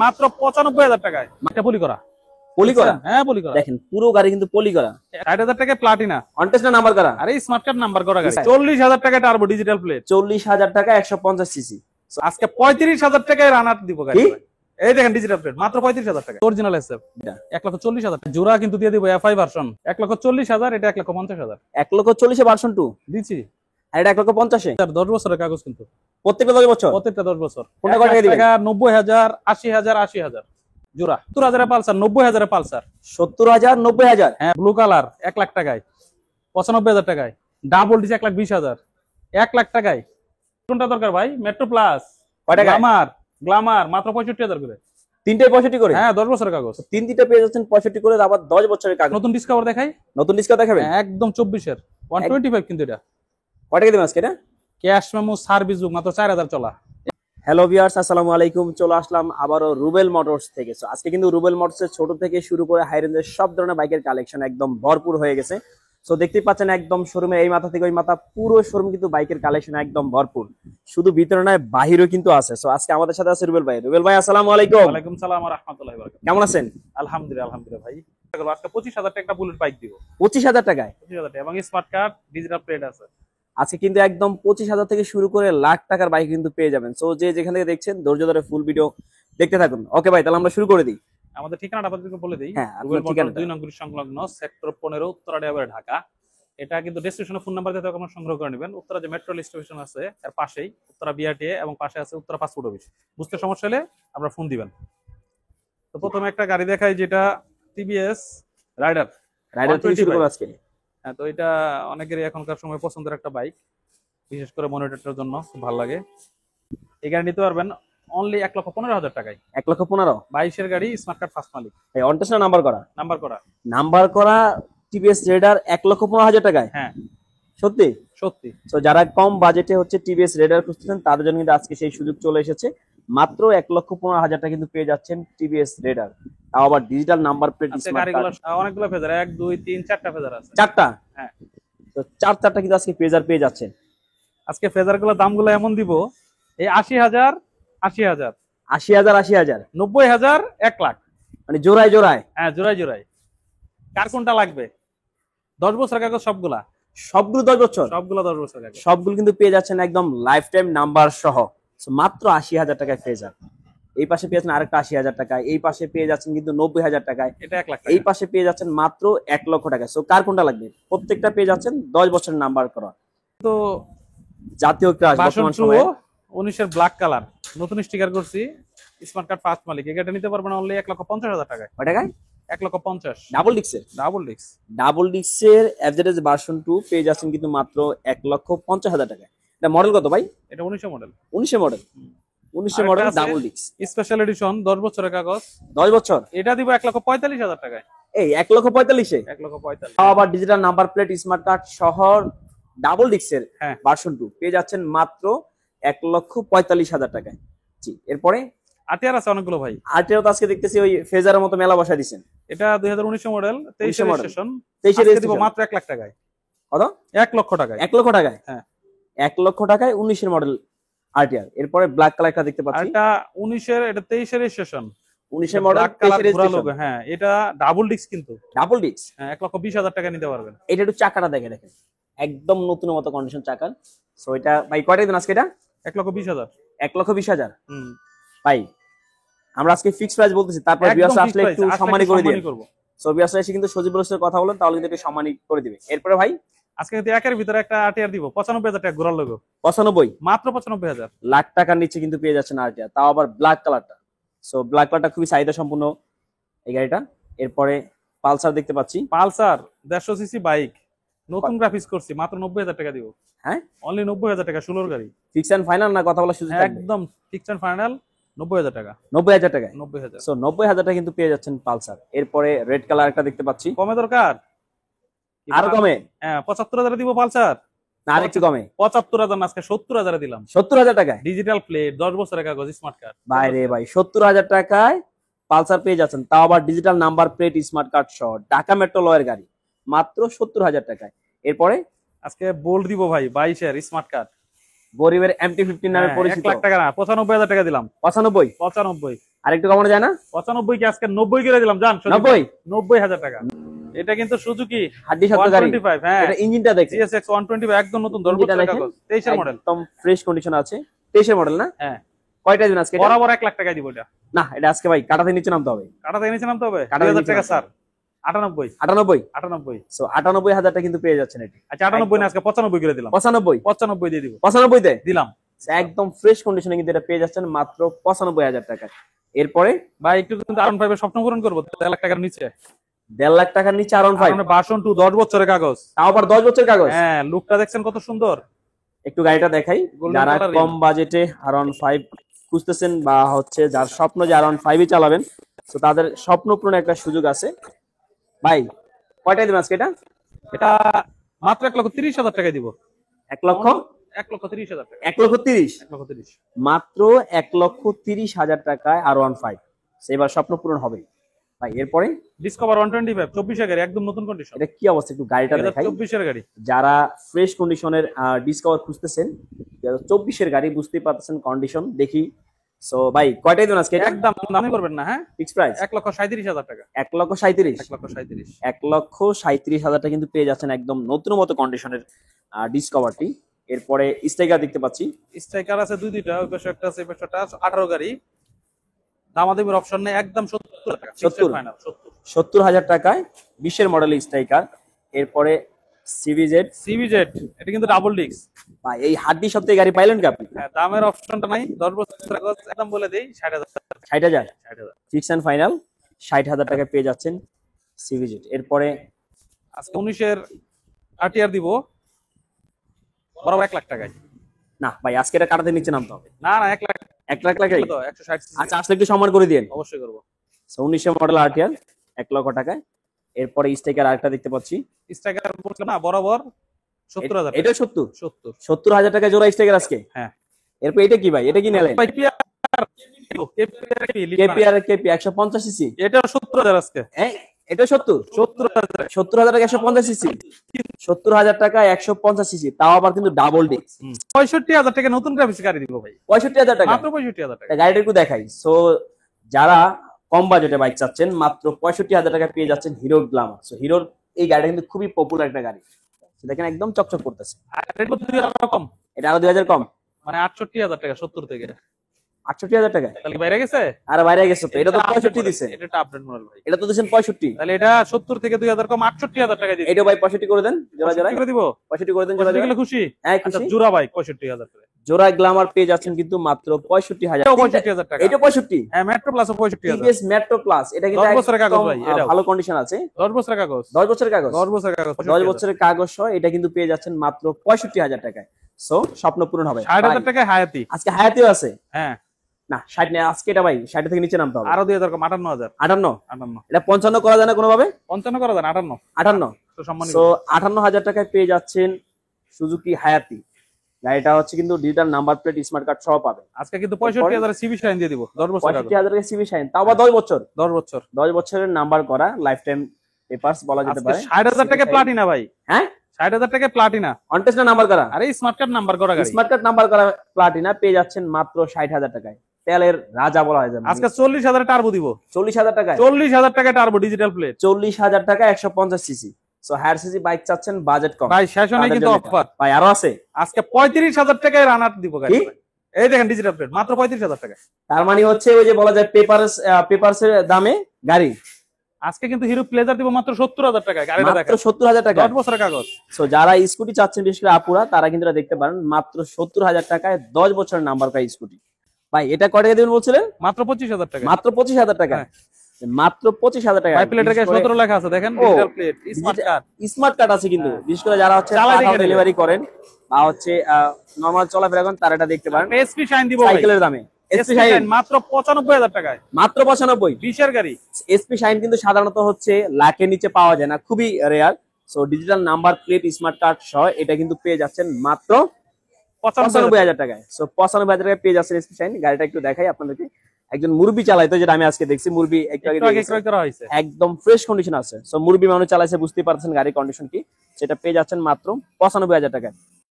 মাত্র 95,000 টাকায়। এটা পলি করা। পলি করা? হ্যাঁ পলি করা। দেখেন পুরো গাড়ি কিন্তু পলি করা। 60,000 টাকায় প্লাটিনা। অনটেস্ট না নাম্বার করা? আরে স্মার্ট কার্ড নাম্বার করা গাড়ি। 40,000 টাকায় টার্বো ডিজিটাল প্লেট। 40,000 টাকা 150 সিসি। আজকে 35,000 টাকায় রানার দিব গাড়ি। এই দেখেন ডিজিটাল প্লেট মাত্র 35,000 টাকা। অরিজিনাল এসএফ 1,40,000 টাকা। জোড়া কিন্তু দিয়ে দিব এফআই ভার্সন 1,40,000, এটা 1,50,000। 1,40,000 ভার্সন 2 দিছি। আর এটা 1,50,000 স্যার 10 বছরের কাগজ কিন্তু। প্রত্যেকটা 10 বছর? প্রত্যেকটা 10 বছর। কোনটা কত টাকা দিবেন? 90,000, 80,000, 80,000 জোড়া। 70,000 এর পালসার, 90,000 এর পালসার। 70,000, 90,000। হ্যাঁ ব্লু কালার 1 লাখ টাকায়। 95,000 টাকায়। Double dish 1,20,000। 1 লাখ টাকায়। কোনটা দরকার ভাই? Metro plus. কয় টাকা? গ্লামার মাত্র 65,000 করে। তিনটে 65 করে? হ্যাঁ 10 বছরের কাগজ। তিনটা পেয়ে যাচ্ছেন 65 করে, আবার 10 বছরের কাগজ। নতুন ডিসকাভার দেখাই। নতুন ডিসকাউন্ট দেখাবেন? একদম 24 এর 125 কিন্তু এটা। কয় টাকা দিবেন আজকে এটা? ক্যাশ মেমো সার্ভিস বুক মাত্র 4,000 চলা। হ্যালো ভিউয়ার্স, আসসালামু আলাইকুম। চলে আসলাম আবারও রুবেল মোটরস থেকে। সো আজকে কিন্তু রুবেল মোটরসের ছোট থেকে শুরু করে হাই রেঞ্জের সব ধরনের বাইকের কালেকশন একদম ভরপুর হয়ে গেছে। সো দেখতেই পাচ্ছেন একদম শোরুমে এই মাথা থেকে ওই মাথা পুরো শোরুম কিন্তু বাইকের কালেকশন একদম ভরপুর। শুধু ভিতরে নয় বাহিরেও কিন্তু আছে। সো আজকে আমাদের সাথে আছে রুবেল ভাই। রুবেল ভাই আসসালামু আলাইকুম। ওয়ালাইকুম সালাম ওয়া রাহমাতুল্লাহি ওয়া বারাকাতুহু। কেমন আছেন? আলহামদুলিল্লাহ ভাই। আজকে 25,000 টাকা একটা বুলেট বাইক দিব। 25,000 টাকায়? 25,000 টাকা এবং স্মার্ট কার্ড ডিজিটাল প্লেট আছে। আজকে কিন্তু একদম 25,000 থেকে শুরু করে লাখ টাকার বাইক কিন্তু পেয়ে যাবেন। সো যে যেখান থেকে দেখছেন ধৈর্য ধরে ফুল ভিডিও দেখতে থাকুন। ওকে ভাই, তাহলে আমরা শুরু করে দিই। আমাদের ঠিকানাটা আপনাদেরকে বলে দিই। হ্যাঁ, রুবেল মোটরস ঠিকানাটা 2 নং গুলি সংলগ্ন সেক্টর 15 উত্তরা ডায়াবারে ঢাকা। এটা কিন্তু ডেসক্রিপশনে ফোন নাম্বার দিয়ে আপনারা সংগ্রহ করে নেবেন। উত্তরা যে মেট্রো স্টেশন আছে এর পাশেই উত্তরা বিআরটিএ এবং পাশে আছে উত্তরা পাসপোর্ট অফিস। বুঝতে সমস্যা হলে আমরা ফোন দিবেন। তো প্রথমে একটা গাড়ি দেখাই, যেটা টিভিএস রাইডার। রাইডার থেকে শুরু করব আজকে। হ্যাঁ, তো এটা অনেকেরই এখনকার সময় পছন্দের একটা বাইক, বিশেষ করে মনিটরের জন্য খুব ভালো লাগে। এই গাড়ি নিতে পারবেন অনলি 1,15,000 টাকায়। 1,15,000? 22 এর গাড়ি, স্মার্ট কার্ড ফার্স্ট মালিক। এই অনটেস্ট না নাম্বার করা? নাম্বার করা। নাম্বার করা টিভিএস রেডার 1,15,000 টাকায়? হ্যাঁ সত্যি সত্যি। তো যারা কম বাজেটে হচ্ছে টিভিএস রেডার খুঁজছেন তাদের জন্য কিন্তু আজকে সেই সুযোগ চলে এসেছে। মাত্র 1,15,000 টাকা কিন্তু পেয়ে যাচ্ছেন টিভিএস রেডার, তাও আবার ডিজিটাল নাম্বার প্লেট স্মার্ট গাড়িগুলো কার্ড। অনেকগুলো ফেজার, 1 2 3 4টা ফেজার আছে। 4টা? হ্যাঁ, তো 4টা কিন্তু আজকে ফেজার পেয়ে যাচ্ছেন। আজকে ফেজার গুলোর দামগুলো এমন দিব, এই 80,000, 80,000, 80,000, 80,000, 90,000, 1 লাখ, মানে জোড়ায় জোড়ায়। হ্যাঁ জোড়ায় জোড়ায়। কার কোনটা লাগবে? 10 বছর কাগজ সবগুলা। সবগুলো 10 বছর? সবগুলো 10 বছর কাগজ। সবগুলো কিন্তু পেয়ে যাচ্ছেন একদম লাইফ টাইম নাম্বার সহ। So, মাত্র 80,000 টাকায় ফেজার। এই পাশে পেয়ে যাচ্ছেন আরেকটা 80,000 টাকায়, এই পাশে পেয়ে যাচ্ছেন কিন্তু 90,000 টাকায়, এটা 1 লাখ। এই পাশে পেয়ে যাচ্ছেন মাত্র 1 লক্ষ টাকায়। সো কার কোনটা লাগবে? প্রত্যেকটা পেয়ে যাচ্ছেন 10 বছরের নাম্বার করা। তো জাতীয় ক্রাশ বর্তমান সময়ে 19 এর ব্ল্যাক কালার, নতুন স্টিকার করছি, স্মার্ট কার্ড ফার্স্ট মালিক। এটা নিতে পারবেন অনলি 1,50,000 টাকায়। কয় টাকায়? 1,50,000। ডাবল ডিক্সের? Double disc. ডাবল ডিক্সের এফজেড ভার্সন 2 পেয়ে যাচ্ছেন কিন্তু মাত্র 1,50,000 টাকায়। এটা মডেল কত ভাই? এটা 1900 মডেল। 1900 মডেল? 1900 মডেল ডাবল ডিক্স, স্পেশাল এডিশন, 10 বছরের কাগজ। 10 বছর? এটা দিব 1,45,000 টাকায়। এই 1,45,000? 1,45,000। আবার digital number plate smart card সহ ডাবল ডিক্সের হ্যাঁ ভার্সন 2 পেয়ে যাচ্ছেন মাত্র 1,45,000 টাকায়। জি, এরপরে আটিয়ার আছে অনেকগুলো ভাই। আরটিও তো আজকে দেখতেছি ওই ফেজারের মতো মেলা বসায় দিবেন। এটা 2019 মডেল, 23 এর রেজিস্ট্রেশন। 23 এর আজকে দিব রেজিস্ট্রেশন মাত্র 1 লাখ টাকায়। কত? 1 লক্ষ টাকায়। 1 লক্ষ টাকায়? হ্যাঁ 1 লক্ষ টাকায় 19 এর মডেল আরটিআর। এরপরে ব্ল্যাক কালারটা দেখতে আর পাচ্ছি। এটা 19 এর, এটা 23 এর রেজিস্ট্রেশন। 19 এর মডেল, ব্ল্যাক 23 কালার এর ঘোরা রেজিস্ট্রেশন। লোগো। হ্যাঁ এটা ডাবল ডিস্ক কিন্তু। ডাবল ডিক্স? হ্যাঁ 1,20,000 টাকা নিতে পারবেন। এটা একটু চাকাটা দেখে দেখেন, একদম নতুন মতো কন্ডিশন চাকার। সো এটা ভাই কয়টা দিন আজকে? এটা 1,20,000। 1,20,000? হুম, ভাই আমরা আজকে ফিক্স প্রাইস বলতেছি, তারপর ভিউয়ার্স আসলে একটু সম্মানী করে দিন। সো ভিউয়ার্স এসে কিন্তু সজীব রসের কথা বলেন, তাহলে কিন্তু একটু সম্মানী করে দিবে। এরপরে ভাই আজকে কিন্তু একের ভিতরে একটা আটিয়ার দিব 95,000 টাকা ঘোরার লোগো। 95? মাত্র 95,000। লাখ টাকার নিচে কিন্তু পেয়ে যাচ্ছেন আরটিআর, তাও আবার ব্ল্যাক কালারটা। সো ব্ল্যাক কালারটা খুবই চাহিদা সম্পূর্ণ এই গাড়িটা। এরপরে পালসার দেখতে পাচ্ছি। পালসার 150 সিসি বাইক, নতুন গ্রাফিক্স করছি, মাত্র 90,000 টাকা দিব। হ্যাঁ অনলি 90,000 টাকা, 16 গাড়ি। ফিক্স এন্ড ফাইনাল না কথা বলা সুযোগ থাকবে? একদম ফিক্সড এন্ড ফাইনাল 90,000 টাকা। 90,000 টাকায়? 90,000। সো 90,000 টাকা কিন্তু পেয়ে যাচ্ছেন পালসার। এরপরে রেড কালার একটা দেখতে পাচ্ছি। কমে দরকার? আরো কমে? হ্যাঁ 75,000 দিব পালসার। না আরেকটু কমে? 75,000 আজকে 70,000 দিলাম। 70,000 টাকায়? ডিজিটাল প্লেট, 10 বছরের কাগজ, স্মার্ট কার্ড। ভাই রে ভাই, 70,000 টাকায় পালসার পেয়ে যাচ্ছেন, তাও আবার digital number plate smart card সহ, ঢাকা মেট্রো লয়ের গাড়ি, মাত্র 70,000 টাকায়। এরপরে আজকে বোল্ড দিব ভাই, 22 এর স্মার্ট কার্ড। গরিবের MT-15 নামে 1 পরিচিত। লাখ টাকা না, 95,000 টাকা দিলাম। 95? 95। আর একটু কমানো যায় না? 95 কি আজকে 90 করে দিলাম জান। 90? 90,000 টাকা। এটা কিন্তু সুজুকি হাড্ডি শক্ত গাড়ি। 125, হ্যাঁ। এটা ইঞ্জিনটা দেখেন, GSX 125 একদম নতুন 10 ইঞ্জিনটা বছরের দেখেন, কাগজ, 23 এর মডেল। একদম ফ্রেশ কন্ডিশন আছে। 23 এর মডেল না? হ্যাঁ। কয়টা দিন আজকে এটা? বরাবর 1 লাখ টাকায় দিব এটা। না, এটা আজকে ভাই কাটাতে নিচে নামতে হবে। কাটা থেকে নিচে নামতে হবে। কাটা থেকে 2000 নিচে টাকা নামতে স্যার। হবে। 98 98? 98। সো 98,000 টাকা কিন্তু পেয়ে যাচ্ছেন এটি। আচ্ছা 98 না, আজকে 95 করে দিলাম। 95? 95 দিয়ে দিব। 95 তে দিলাম। একদম ফ্রেশ কন্ডিশনে কিন্তু এটা পেয়ে যাচ্ছেন মাত্র 95,000 টাকায়। এরপরে ভাই একটু কিন্তু আরন 5 এর স্বপ্ন পূরণ করব 1 লাখ টাকার নিচে। 1.5 লাখ টাকার নিচে আরন 5? মানে ভার্সন 2 10 বছরের কাগজ। তাও আবার 10 বছরের কাগজ। হ্যাঁ, লুকটা দেখছেন কত সুন্দর। একটু গাড়িটা দেখাই। Golden যারা colour কম বাজেটে আরন 5 খুঁজতেছেন বা হচ্ছে যার স্বপ্ন যে আরন 5 ই চালাবেন, তো তাদের স্বপ্ন পূরণের একটা সুযোগ আছে। ভাই কয়টায় দিবেন আজকে এটা? এটা মাত্র 1,30,000 টাকায় দিব। 1 লক্ষ 1,30,000 টাকা। 1,30,000? 1,30,000। মাত্র 1,30,000 টাকায় R15 এবার স্বপ্ন পূরণ হবে। ভাই এরপরে ডিসকভার 125 24 এর গাড়ি, একদম নতুন কন্ডিশন। এটা কি অবস্থা একটু গাড়িটা দেখাই। 24 এর গাড়ি। যারা ফ্রেশ কন্ডিশনের ডিসকভার খুঁজতেছেন, 24 এর গাড়ি, বুঝতেই পারতেছেন কন্ডিশন দেখি। সো ভাই কয়টাই দিন আজকে এটা? একদম দামই করবেন না, হ্যাঁ। ফিক্স প্রাইস 1,37,000 টাকা। 1,37,000? 1,37,000। 1,37,000 টাকা কিন্তু পেয়ে যাচ্ছেন একদম নতুন মতো কন্ডিশনের ডিসকভারটি। এরপরে স্ট্রাইকার দেখতে পাচ্ছি। স্ট্রাইকার আছে দুইটা, ওই পাশে একটা আছে, এই পাশে একটা আছে। 18 গাড়ি, দামাদামির অপশন নেই, একদম 70 টাকা। 70? ফাইনাল 70। 70,000 টাকায় 20 মডেল স্ট্রাইকার। এরপরে সিভিজেড। সিভিজেড, এটা কিন্তু ডাবল ডিস্ক। ভাই এই হাড্ডি সপ্তাহে গাড়ি পাইলেন কি আপনি? হ্যাঁ, দামের অপশনটা নাই, 10 বছরের কাগজ, একদম বলে দেই 60,000। 60,000? 60,000 ফিক্স এন্ড ফাইনাল 60,000 টাকায় পেয়ে যাচ্ছেন সিভিজেড। এরপরে আজকে 19 এর আরটিআর দিব বরাবর 1 লাখ টাকায়। না ভাই আজকে এটা কাটাতে নিচে নামতে হবে। না না, 1 লাখ 1 লাখ টাকায়? তো 160 আচ্ছা আসলে একটু সম্মান করে দিন। অবশ্যই করব। 19 মডেল আরটিআর 1 লক্ষ টাকায়। এরপরে স্ট্রাইকার আরেকটা দেখতে পাচ্ছি। স্ট্রাইকার বলছিলাম না, বরাবর 70,000। এটা 70? 70। 70,000 টাকা জোড়া স্ট্রাইকার আজকে? হ্যাঁ। এরপর এটা কি ভাই, এটা কি নেলেন? ভাই কেপিআর কি লিফট কেপিআর কেপি 150 সিসি? এটা 70,000 আজকে। এটা 70? 70,000। 70,000 টাকা 150 সিসি? 70,000 টাকা 150 সিসি, তাও আবার কিন্তু ডাবল ডিস্ক। 65,000 টাকা নতুন গ্রাফিক্স গাড়ি দিব ভাই। 65,000 টাকা? মাত্র 65,000 টাকা। গাড়িটা একটু দেখাই। সো যারা কম বাজেটে বাইক চাচ্ছেন, মাত্র 65,000 টাকা পেয়ে যাচ্ছেন হিরো গ্ল্যামার। সো হিরোর এই গাড়িটা কিন্তু খুবই পপুলার একটা গাড়ি। দেখেন একদম চকচক করতেছে। আর এর মধ্যে 2,000 কম, এটা আরো 2,000 কম? মানে 68,000 টাকা 70 থেকে। 68,000 টাকা? তাহলে বাইরে গেছে। আরে বাইরে গেছে তো, এটা তো 65 দিছে। এটা আপডেট মডেল ভাই। এটা তো দিছেন 65। তাহলে এটা 70 থেকে 2,000 কম, 68,000 টাকা দিই। এটা ভাই 65 করে দেন জোড়া জোড়া। করে দিব। 65 করে দেন জোড়া জোড়া। খুশি? হ্যাঁ আচ্ছা খুশি। জোড়া ভাই 65,000 করে। জোড়া গ্ল্যামার পেয়ে যাচ্ছেন কিন্তু মাত্র 65,000। এটাও 65,000 টাকা। এটা 65? হ্যাঁ, metro plus 65,000। TVS metro plus, এটা কিন্তু 10 বছরের কাগজ ভাই, একদম এটাও। ভালো কন্ডিশন আছে। 10 বছরের কাগজ। 10 বছরের কাগজ? 10 বছরের কাগজ। 10 বছরের কাগজ সহ এটা কিন্তু পেয়ে যাচ্ছেন মাত্র 65,000 টাকায়। সো স্বপ্ন পূরণ হবে। 60,000 টাকায় হায়াতি। আজকে হায়াতিও আছে? হ্যাঁ। না 60 নেই আজকে, এটা ভাই 60 থেকে নিচে নামতে হবে। আরো 2,000 কম, 58,000। 58? 58। এটা 55 করা যায় না কোনোভাবে? 55 করা যায় না, 58। 58? তো সম্মানিত। সো 58,000 টাকায় পেয়ে যাচ্ছেন সুজুকি হায়াতি। গাড়িটা হচ্ছে কিন্তু digital number plate smart card সহ পাবেন। আজকে কিন্তু 65,000 সিবি শাইন দিয়ে দিব। 10 বছর কাগজ। 65,000 টাকা সিবি শাইন, তাও আবার 10 বছর? 10 বছর। 10 বছরের নাম্বার করা লাইফ টাইম পেপারস বলা যেতে আজকে পারে। 60,000 টাকা প্লাটিনা ভাই। হ্যাঁ 60,000 টাকা প্লাটিনা। অনটেস্ট নাম্বার করা? আরে স্মার্ট কার্ড নাম্বার করা গাড়ি। স্মার্ট কার্ড নাম্বার করা প্লাটিনা পেয়ে যাচ্ছেন মাত্র 60,000 টাকায়। তেলের রাজা বলা হয়। আজকে 40,000 টার্বো দিব। 40,000 টাকায়? 40,000 টাকা টার্বো ডিজিটাল প্লেট। 40,000 টাকা 150 CC. So higher CC bike চাচ্ছেন, বাজেট কম ভাই শেষ হয় নাই কিন্তু অফার। ভাই আরো আছে। আজকে 35,000 টাকায় রানার দিব গাড়ি। এই দেখেন ডিজিটাল প্লেট মাত্র 35,000 টাকা। তার মানে হচ্ছে ওই যে বলা যায় পেপারসের দামে গাড়ি। আজকে কিন্তু হিরো প্লেজার দিব মাত্র 70,000 টাকায়। গাড়িটা মাত্র দেখেন 70,000 টাকা? 10 বছরের কাগজ। সো যারা স্কুটি চাচ্ছেন বিশেষ করে আপুরা, তারা কিন্তু এটা দেখতে পারেন মাত্র 70,000 টাকায় 10 বছরের নাম্বার করা স্কুটি। ভাই এটা কয় টাকা দিবেন বলছিলেন? মাত্র 25,000 টাকা। মাত্র 25,000 টাকা? মাত্র 25,000 টাকা। ভাই প্লেটের গায়ে 17 লেখা আছে দেখেন, digital plate smart card. Smart card আছে কিন্তু, বিশেষ করে যারা হচ্ছে চালাই দেখে ডেলিভারি করেন বা হচ্ছে নরমাল চলাফেরা করেন, তারা এটা দেখতে পারেন। এসপি শাইন দিব ভাই। সাইকেলের দামে এসপি শাইন মাত্র 95,000 টাকায়। মাত্র 95? 20 এর গাড়ি। এসপি শাইন কিন্তু সাধারণত হচ্ছে লাখের নিচে পাওয়া যায় না, খুবই rare. So digital number plate smart card সহ এটা কিন্তু পেয়ে যাচ্ছেন মাত্র 95,000 টাকায়। সো 95,000 টাকায় পেয়ে যাচ্ছেন এসপি শাইন। গাড়িটা একটু দেখাই আপনাদেরকে। একজন মুরবি চালাইতো, যেটা আমি আজকে দেখছি, মুরবি একটু আগে একটু আগে ক্রয় করা হয়েছে। একদম ফ্রেশ কন্ডিশন আছে। সো মুরবি মানুষ চালাইছে, বুঝতেই পারছেন গাড়ির কন্ডিশন কি। সেটা পেয়ে যাচ্ছেন মাত্র 95,000 টাকায়।